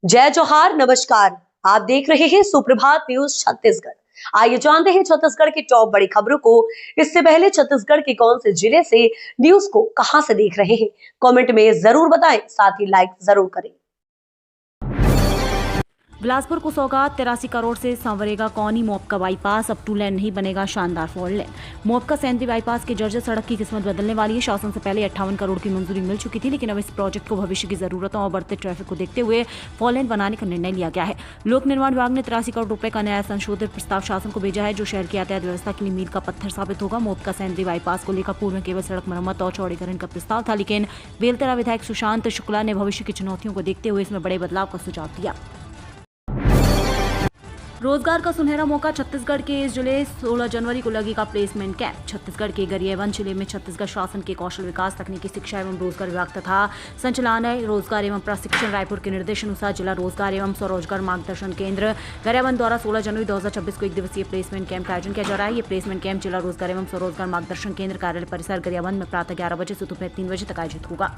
जय जोहार, नमस्कार। आप देख रहे हैं सुप्रभात न्यूज छत्तीसगढ़। आइए जानते हैं छत्तीसगढ़ की टॉप बड़ी खबरों को। इससे पहले छत्तीसगढ़ के कौन से जिले से न्यूज को कहां से देख रहे हैं, कमेंट में जरूर बताएं, साथ ही लाइक जरूर करें। बिलासपुर को सौगात 83 करोड़ से संवरेगा कौनी मोपका बाईपास। अब 2 लेन नहीं बनेगा शानदार 4 लेन। मोपका सैंती बाईपास के जर्जर सड़क की किस्मत बदलने वाली है। शासन से पहले 58 करोड़ की मंजूरी मिल चुकी थी, लेकिन अब इस प्रोजेक्ट को भविष्य की जरूरतों और बढ़ते ट्रैफिक को देखते हुए 4 लेन बनाने का निर्णय लिया गया है। लोक निर्माण विभाग ने 83 करोड़ रुपए का नया संशोधित प्रस्ताव शासन को भेजा है, जो शहर की यातायात व्यवस्था के लिए मील का पत्थर साबित होगा। मोपका सैंती बाईपास को लेकर पूर्व में केवल सड़क मरम्मत और चौड़ीकरण का प्रस्ताव था, लेकिन बेलतरा विधायक सुशांत शुक्ला ने भविष्य की चुनौतियों को देखते हुए इसमें बड़े बदलाव का सुझाव दिया। रोजगार का सुनहरा मौका। छत्तीसगढ़ के इस जिले 16 जनवरी को लगेगा प्लेसमेंट कैंप। छत्तीसगढ़ के गरियाबंद जिले में छत्तीसगढ़ शासन के कौशल विकास, तकनीकी शिक्षा एवं रोजगार विभाग तथा संचालनालय रोजगार एवं प्रशिक्षण रायपुर के निर्देशानुसार जिला रोजगार एवं स्वरोजगार मार्गदर्शन केंद्र गरियाबंद द्वारा 16 जनवरी 2026 को 1 दिवसीय प्लेसमेंट कैंप का आयोजन किया जा रहा है। ये प्लेसमेंट कैंप जिला रोजगार एवं स्वरोजगार मार्गदर्शन केंद्र कार्यालय परिसर गरियाबंद में प्रातः 11 बजे से दोपहर 3 बजे तक आयोजित होगा।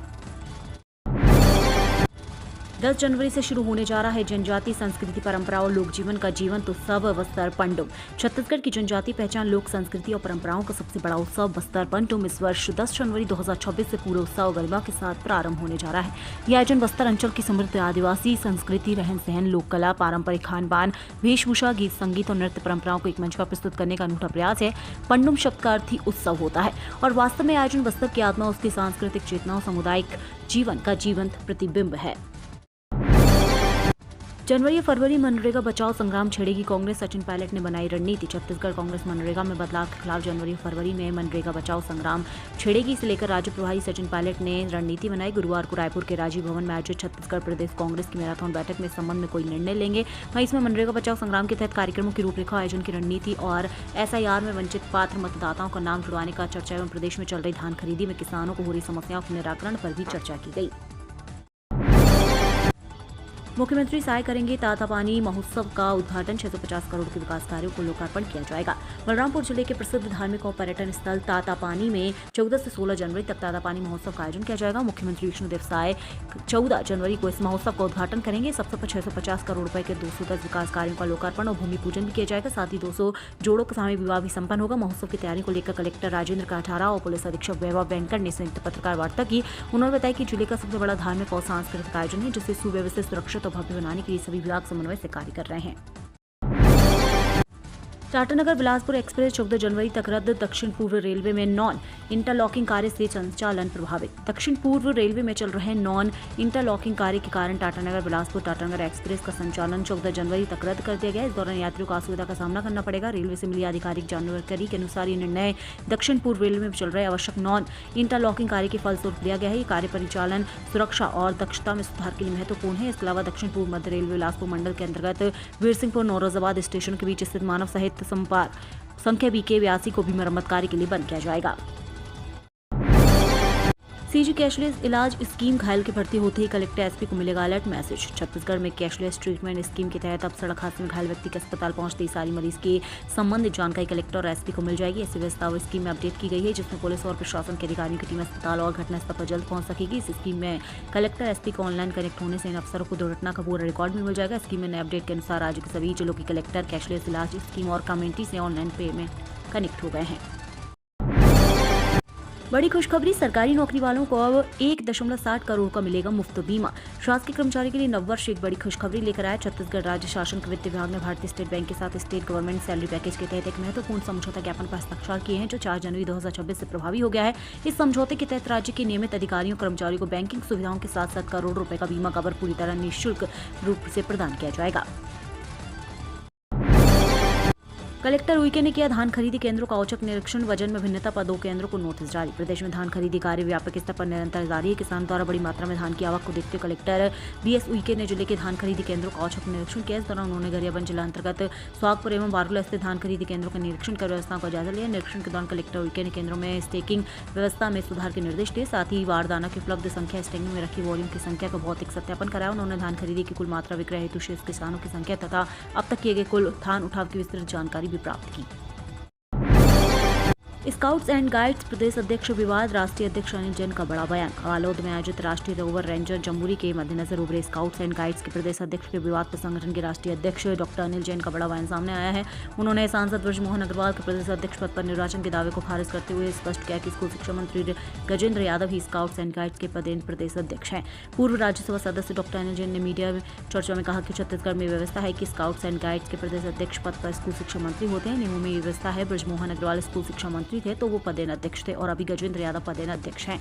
10 जनवरी से शुरू होने जा रहा है जनजाति संस्कृति परंपरा और लोक जीवन का जीवंत उत्सव बस्तर पंडुम। छत्तीसगढ़ की जनजाति पहचान, लोक संस्कृति और परंपराओं का सबसे बड़ा उत्सव बस्तर पंडुम इस वर्ष 10 जनवरी 2026 से पूरे उत्सव गरिमा के साथ प्रारंभ होने जा रहा है। यह आयोजन बस्तर अंचल की समृद्ध आदिवासी संस्कृति, रहन सहन, लोक कला, पारंपरिक खान पान, वेशभूषा, गीत संगीत और नृत्य परंपराओं को एक मंच पर प्रस्तुत करने का अनूठा प्रयास है। पंडुम शब्द का अर्थ ही उत्सव होता है और वास्तव में आयोजन बस्तर की आत्मा, उसकी सांस्कृतिक चेतना और सामुदायिक जीवन का जीवंत प्रतिबिंब है। जनवरी और फरवरी मनरेगा बचाओ संग्राम छेड़ेगी कांग्रेस, सचिन पायलट ने बनाई रणनीति। छत्तीसगढ़ कांग्रेस मनरेगा में बदलाव के खिलाफ जनवरी और फरवरी में मनरेगा बचाओ संग्राम छेड़ेगी। इसे लेकर राज्य प्रभारी सचिन पायलट ने रणनीति बनाई। गुरुवार को रायपुर के राजीव भवन में आयोजित छत्तीसगढ़ प्रदेश कांग्रेस की मैराथन बैठक में इस संबंध में कोई निर्णय लेंगे। वहीं इसमें मनरेगा बचाओ संग्राम के तहत कार्यक्रमों की रूपरेखा, आयोजन की रणनीति और SIR में वंचित पात्र मतदाताओं का नाम जुड़वाने का चर्चा एवं प्रदेश में चल रही धान खरीदी में किसानों को हो रही समस्याओं के निराकरण पर भी चर्चा की गई। मुख्यमंत्री सहाय करेंगे। तातापानी महोत्सव का उद्घाटन। 650 करोड़ के विकास कार्यों को लोकार्पण किया जाएगा। बलरामपुर जिले के प्रसिद्ध धार्मिक और पर्यटन स्थल तातापानी में 14 से 16 जनवरी तक तातापानी महोत्सव का आयोजन किया जाएगा। मुख्यमंत्री विष्णुदेव साय 14 जनवरी को इस महोत्सव का उद्घाटन करेंगे। इस अवसर पर 650 करोड़ रुपए के 210 विकास कार्यों का लोकार्पण और भूमि पूजन भी किया जाएगा। साथ ही 200 जोड़ों का सामूहिक विवाह भी संपन्न होगा। महोत्सव की तैयारी को लेकर कलेक्टर राजेंद्र काठारा और पुलिस अधीक्षक वैभव वेंकट ने संयुक्त पत्रकार वार्ता की। उन्होंने बताया कि जिले का सबसे बड़ा धार्मिक और सांस्कृतिक आयोजन है, जिसे सुव्यवस्थित, सुरक्षित और भव्य बनाने के लिए सभी विभाग समन्वय से कार्य कर रहे हैं। टाटानगर बिलासपुर एक्सप्रेस 14 जनवरी तक रद्द। दक्षिण पूर्व रेलवे में नॉन इंटरलॉकिंग कार्य से संचालन प्रभावित। दक्षिण पूर्व रेलवे में चल रहे नॉन इंटरलॉकिंग कार्य के कारण टाटानगर बिलासपुर टाटानगर एक्सप्रेस का संचालन 14 जनवरी तक रद्द कर दिया गया। इस दौरान यात्रियों को असुविधा का सामना करना पड़ेगा। रेलवे से मिली आधिकारिक जानकारी के अनुसार ये निर्णय दक्षिण पूर्व रेलवे में चल रहे आवश्यक नॉन इंटरलॉकिंग कार्य के फलस्वरूप लिया गया है। ये कार्य परिचालन, सुरक्षा और दक्षता में सुधार के लिए महत्वपूर्ण है। इसके अलावा दक्षिण पूर्व मध्य रेलवे बिलासपुर मंडल के अंतर्गत वीरसिंहपुर नौरोजाबाद स्टेशन के बीच स्थित मानव सहित संपर्क संख्या BK 82 को भी मरम्मत कार्य के लिए बंद किया जाएगा। CG कैशलेस इलाज स्कीम घायल के भर्ती होते ही कलेक्टर SP को मिलेगा अलर्ट मैसेज। छत्तीसगढ़ में कैशलेस ट्रीटमेंट स्कीम के तहत अब सड़क हादसे में घायल व्यक्ति के अस्पताल पहुंचते ही सारी मरीज की संबंधित जानकारी कलेक्टर और SP को मिल जाएगी। ऐसी व्यवस्था और स्कीम में अपडेट की गई है, जिसमें पुलिस और प्रशासन के अधिकारियों की टीम अस्पताल और घटनास्थल पर जल्द पहुंच सकेगी। इस स्कीम में कलेक्टर SP को ऑनलाइन कनेक्ट होने से इन अफसरों को दुर्घटना का पूरा रिकॉर्ड भी मिल जाएगा। स्कीम में नए अपडेट के अनुसार राज्य के सभी जिलों के कलेक्टर कैशलेस इलाज स्कीम और कम्युनिटी से ऑनलाइन पे में कनेक्ट हो गए हैं। बड़ी खुशखबरी, सरकारी नौकरी वालों को अब 1.60 करोड़ का मिलेगा मुफ्त बीमा। शासकीय कर्मचारी के लिए नववर्ष एक बड़ी खुशखबरी लेकर आया। छत्तीसगढ़ राज्य शासन के वित्त विभाग ने भारतीय स्टेट बैंक के साथ स्टेट गवर्नमेंट सैलरी पैकेज के तहत एक महत्वपूर्ण समझौता ज्ञापन पर हस्ताक्षर किए हैं, जो 4 जनवरी 2026 से प्रभावी हो गया है। इस समझौते के तहत राज्य के नियमित अधिकारियों कर्मचारियों को बैंकिंग सुविधाओं के साथ साथ करोड़ रुपए का बीमा कवर पूरी तरह निःशुल्क रूप से प्रदान किया जाएगा। कलेक्टर उइके ने किया धान खरीदी केंद्रों का औचक निरीक्षण। वजन में भिन्नता पर 2 केंद्रों को नोटिस जारी। प्रदेश में धान खरीदी कार्य व्यापक स्तर पर निरंतर जारी है। किसान द्वारा बड़ी मात्रा में धान की आवक को देखते हुए कलेक्टर BS उइके ने जिले के धान खरीदी केंद्रों का औचक निरीक्षण किया। इस दौरान उन्होंने गरियाबंद जिला अंतर्गत स्वागपुर एवं बारगुला स्थित धान खरीदी केंद्रों का निरीक्षण कर व्यवस्थाओं का जायजा लिया। निरीक्षण के दौरान कलेक्टर उइके ने केंद्रों में स्टेकिंग व्यवस्था में सुधार के निर्देश दिए। साथ ही बारदाना की उपलब्ध संख्या, स्टेकिंग में रखी वॉल्यूम की संख्या का भौतिक सत्यापन कराया। उन्होंने धान खरीदी की कुल मात्रा, विक्रय हेतु शेष किसानों की संख्या तथा अब तक किए गए कुल धान उठाव की विस्तृत जानकारी भी प्राप्त की। स्काउट्स एंड गाइड्स प्रदेश अध्यक्ष विवाद, राष्ट्रीय अध्यक्ष अनिल जैन का बड़ा बयान। कालोद में आयोजित राष्ट्रीय रोवर रेंजर जम्बूरी के मद्देनजर उभरे स्काउट्स एंड गाइड्स के प्रदेश अध्यक्ष के विवाद पर संगठन के राष्ट्रीय अध्यक्ष डॉक्टर अनिल जैन का बड़ा बयान सामने आया है। उन्होंने सांसद ब्रजमोहन अग्रवाल के प्रदेश अध्यक्ष पद पर निर्वाचन के दावे को खारिज करते हुए स्पष्ट किया कि स्कूल शिक्षा मंत्री गजेंद्र यादव ही स्काउट्स एंड गाइड्स के पदेन प्रदेश अध्यक्ष हैं। पूर्व राज्यसभा सदस्य डॉक्टर अनिल जैन ने मीडिया चर्चा में कहा कि छत्तीसगढ़ में व्यवस्था है कि स्काउट्स एंड गाइड्स के प्रदेश अध्यक्ष पद पर स्कूल शिक्षा मंत्री होते हैं। नियमों में व्यवस्था है ब्रजमोहन अग्रवाल स्कूल शिक्षा मंत्री थे तो वो पदेन अध्यक्ष थे और अभी गजेंद्र यादव पदेन अध्यक्ष हैं।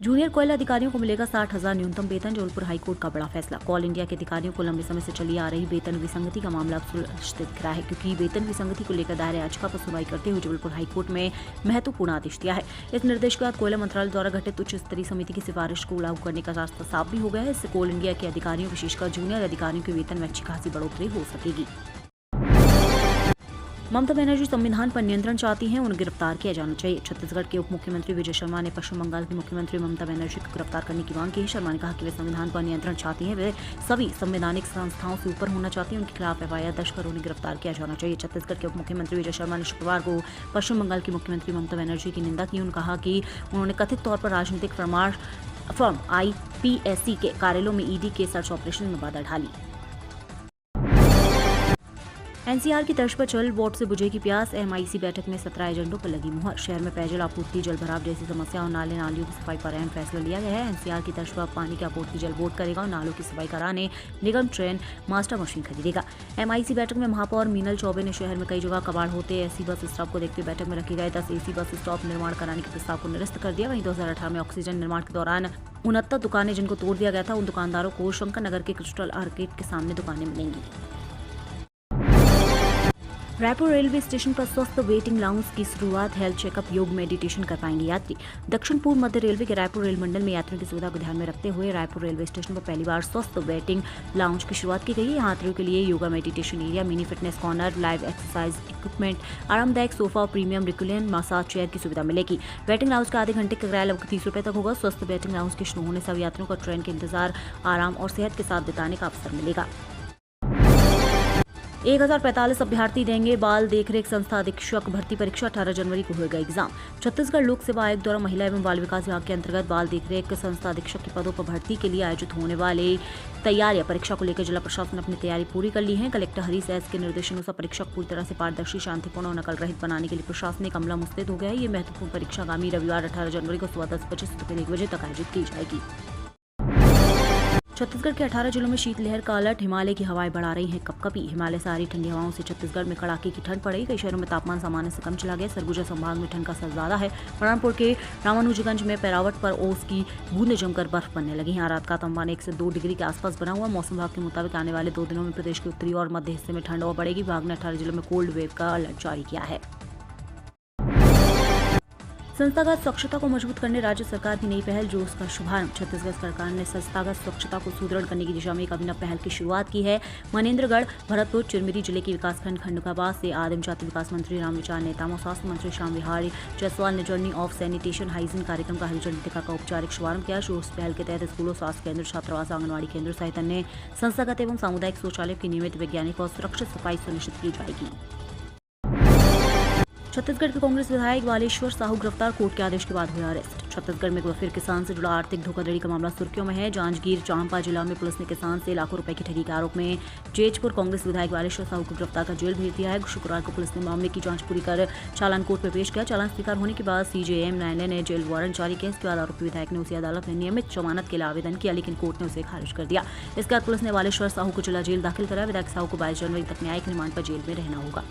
जूनियर कोयला अधिकारियों को मिलेगा 60,000 न्यूनतम वेतन, जबलपुर हाईकोर्ट का बड़ा फैसला। कोल इंडिया के अधिकारियों को लंबे समय से चली आ रही वेतन विसंगति का मामला सुलझते दिख रहा है, क्योंकि वेतन विसंगति को लेकर दायर याचिका पर सुनवाई करते हुए जबलपुर हाईकोर्ट में महत्वपूर्ण आदेश दिया है। इस निर्देश के बाद कोयला मंत्रालय द्वारा गठित उच्च स्तरीय समिति की सिफारिश को लागू करने का रास्ता साफ भी हो गया है। इससे कोल इंडिया के अधिकारियों, विशेषकर जूनियर अधिकारियों के वेतन में अच्छी खासी बढ़ोतरी हो सकेगी। ममता बनर्जी संविधान पर नियंत्रण चाहती हैं, उन्हें गिरफ्तार किया जाना चाहिए। छत्तीसगढ़ के उप मुख्यमंत्री विजय शर्मा ने पश्चिम बंगाल की मुख्यमंत्री ममता बनर्जी को गिरफ्तार करने की मांग की है। शर्मा ने कहा कि वे संविधान पर नियंत्रण चाहती हैं, वे सभी संवैधानिक संस्थाओं से ऊपर होना चाहती हैं, उनके खिलाफ FIR दर्ज कर उन्हें गिरफ्तार किया जाना चाहिए। छत्तीसगढ़ के उप मुख्यमंत्री विजय शर्मा ने शुक्रवार को पश्चिम बंगाल की मुख्यमंत्री ममता बनर्जी की निंदा की। उन्होंने कहा कि उन्होंने कथित तौर पर राजनीतिक फर्म IPSC के कार्यालयों में ED के सर्च ऑपरेशन में बाधा डाली। NCR की तर्ज पर चल वोट से बुझेगी प्यास, MIC बैठक में 17 एजेंडों पर लगी मुहर। शहर में पेयजल आपूर्ति, जल भराव जैसी समस्या और नाले नालियों की सफाई पर अहम फैसला लिया गया है। NCR की तर्ज पर पानी की आपूर्ति जल बोर्ड करेगा और नालों की सफाई कराने निगम ट्रेन मास्टर मशीन खरीदेगा। MIC बैठक में महापौर मीनल चौबे ने शहर में कई जगह कबाड़ होते ऐसी बस स्टॉप को देखते बैठक में रखे गए 10 AC बस स्टॉप निर्माण कराने के प्रस्ताव को निरस्त कर दिया। वहीं 2018 में ऑक्सीजन निर्माण के दौरान 69 दुकानें जिनको तोड़ दिया गया था, उन दुकानदारों को शंकर नगर के क्रिस्टल आर्केड के सामने दुकानें मिलेंगी। रायपुर रेलवे स्टेशन पर स्वस्थ वेटिंग लाउंज की शुरुआत, हेल्थ चेकअप, योग, मेडिटेशन कर पाएंगे यात्री। दक्षिण पूर्व मध्य रेलवे के रायपुर रेल मंडल में यात्रियों की सुविधा को ध्यान में रखते हुए रायपुर रेलवे स्टेशन पर पहली बार स्वस्थ वेटिंग लाउंज की शुरुआत की गई है। यात्रियों के लिए yoga, meditation area, mini fitness corner, live exercise equipment, आरामदायक सोफा और प्रीमियम रिक्लाइन मसाज चेयर की सुविधा मिलेगी। वेटिंग लाउंज का आधे घंटे का किराया लगभग 30 रुपये तक होगा। स्वस्थ वेटिंग लाउंज के शुरू होने से अब यात्रियों को ट्रेन के इंतजार, आराम और सेहत के साथ बिताने का अवसर मिलेगा। 1045 अभ्यर्थी देंगे बाल देखरेख संस्था अधीक्षक भर्ती परीक्षा, 18 जनवरी को होगा एग्जाम। छत्तीसगढ़ लोक सेवा आयोग द्वारा महिला एवं बाल विकास विभाग के अंतर्गत बाल देखरेख संस्था अधीक्षक के पदों पर भर्ती के लिए आयोजित होने वाले तैयारियां, परीक्षा को लेकर जिला प्रशासन ने अपनी तैयारी पूरी कर ली है। कलेक्टर हरीश एस के निर्देशानुसार परीक्षा को पूरी तरह से पारदर्शी, शांतिपूर्ण और नकल रहित बनाने के लिए प्रशासनिक अमला मुस्तैद हो गया है। ये महत्वपूर्ण परीक्षा आगामी रविवार 18 जनवरी को सुबह 10:25 से 1 बजे तक आयोजित की जाएगी। छत्तीसगढ़ के 18 जिलों में शीतलहर का अलर्ट, हिमालय की हवाएं बढ़ा रही हैं कपकपी। हिमालय से आ रही ठंडी हवाओं से छत्तीसगढ़ में कड़ाके की ठंड पड़ी। कई शहरों में तापमान सामान्य से कम चला गया। सरगुजा संभाग में ठंड का असर ज्यादा है। बलरामपुर के रामानुजगंज में पैरावट पर ओस की बूंदें जमकर बर्फ बनने लगी हैं। रात का तापमान 1 से 2 डिग्री के आसपास बना हुआ। मौसम विभाग के मुताबिक आने वाले 2 दिनों में प्रदेश के उत्तरी और मध्य हिस्से में ठंड और बढ़ेगी। विभाग ने 18 जिलों में कोल्ड वेव का अलर्ट जारी किया है। संस्थागत स्वच्छता को मजबूत करने राज्य सरकार की नई पहल, जो उसका शुभारंभ। छत्तीसगढ़ सरकार ने संस्थागत स्वच्छता को सुदृढ़ करने की दिशा में एक अभिनव पहल की शुरुआत की है। मनेन्द्रगढ़, भरतपुर, चिरमिरी जिले के विकासखंड खंडुकाबाद से आदिम जाति विकास मंत्री रामविचार नेताम और स्वास्थ्य मंत्री श्याम विहारी जायसवाल ने जर्नी ऑफ सैनिटेशन हाइजीन कार्यक्रम का हरी झंडी दिखाकर औपचारिक शुभारंभ किया। उस पहल के तहत स्कूलों, स्वास्थ्य केंद्र, छात्रावास, आंगनबाड़ी केंद्र सहित अन्य संस्थागत एवं सामुदायिक शौचालय की नियमित वैज्ञानिक और सुरक्षित सफाई सुनिश्चित की जाएगी। छत्तीसगढ़ के कांग्रेस विधायक बालेश्वर साहू गिरफ्तार, कोर्ट के आदेश के बाद हुए अरेस्ट। छत्तीसगढ़ में फिर किसान से जुड़ा आर्थिक धोखाधड़ी का मामला सुर्खियों में है। जांजगीर चांपा जिला में पुलिस ने किसान से लाखों रुपए की ठगी के आरोप में जेजपुर कांग्रेस विधायक बालेश्वर साहू को गिरफ्तार कर जेल भेज दिया है। शुक्रवार को पुलिस ने मामले की जांच पूरी कर चालान कोर्ट में पेश किया। चालान स्वीकार होने के बाद CJM न्यायालय ने जेल वारंट जारी किया। इसके बाद आरोपी विधायक ने उसी अदालत में नियमित जमानत के लिए आवेदन किया, लेकिन कोर्ट ने उसे खारिज कर दिया। इसके बाद पुलिस ने बालेश्वर साहू को जिला जेल दाखिल कराया। विधायक साहू को 22 जनवरी तक न्यायिक रिमांड पर जेल में रहना होगा।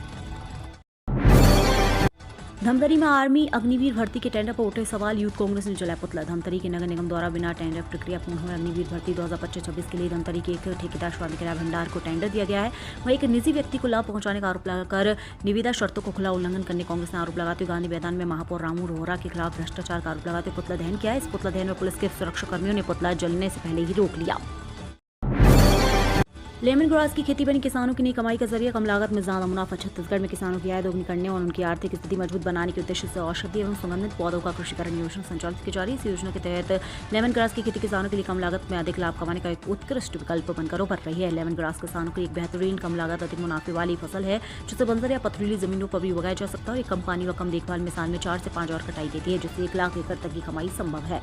धमतरी में आर्मी अग्निवीर भर्ती के टेंडर पर उठे सवाल, यूथ कांग्रेस ने जलाया पुतला। धमतरी के नगर निगम द्वारा बिना टेंडर प्रक्रिया पूर्ण हुए अग्निवीर भर्ती 2025-26 के लिए धमतरी के एक ठेकेदार स्वामी किराया भंडार को टेंडर दिया गया है। वहीं एक निजी व्यक्ति को लाभ पहुंचाने का आरोप लगाकर निविदा शर्तों को खुला उल्लंघन करने कांग्रेस ने आरोप लगाते हुए गांधी मैदान में महापौर रामू रोहरा के खिलाफ भ्रष्टाचार का आरोप लगाते पुतला दहन किया है। इस पुतला दहन में पुलिस के सुरक्षाकर्मियों ने पुतला जलने से पहले ही रोक लिया। लेमन ग्रास की खेती बनी किसानों की नई कमाई का जरिया, कम लागत में ज्यादा मुनाफा। छत्तीसगढ़ में किसानों की आय दोगुनी करने और उनकी आर्थिक स्थिति मजबूत बनाने के उद्देश्य से औषधीय एवं सुगंधित पौधों का कृषिकरण योजना संचालित की जा रही है। इस योजना के तहत लेमन ग्रास की खेती किसानों के लिए कम लागत में अधिक लाभ कमाने का एक उत्कृष्ट विकल्प बनकर उभर रही है। लेमन ग्रास किसानों की एक बेहतरीन, कम लागत, अधिक मुनाफे वाली फसल है, जिसे बंजर या पथरीली जमीनों पर भी उगाया जा सकता है और एक कम पानी व कम देखभाल में साल में 4 से 5 और कटाई देती है, जिससे 1 लाख एकड़ तक की कमाई संभव है।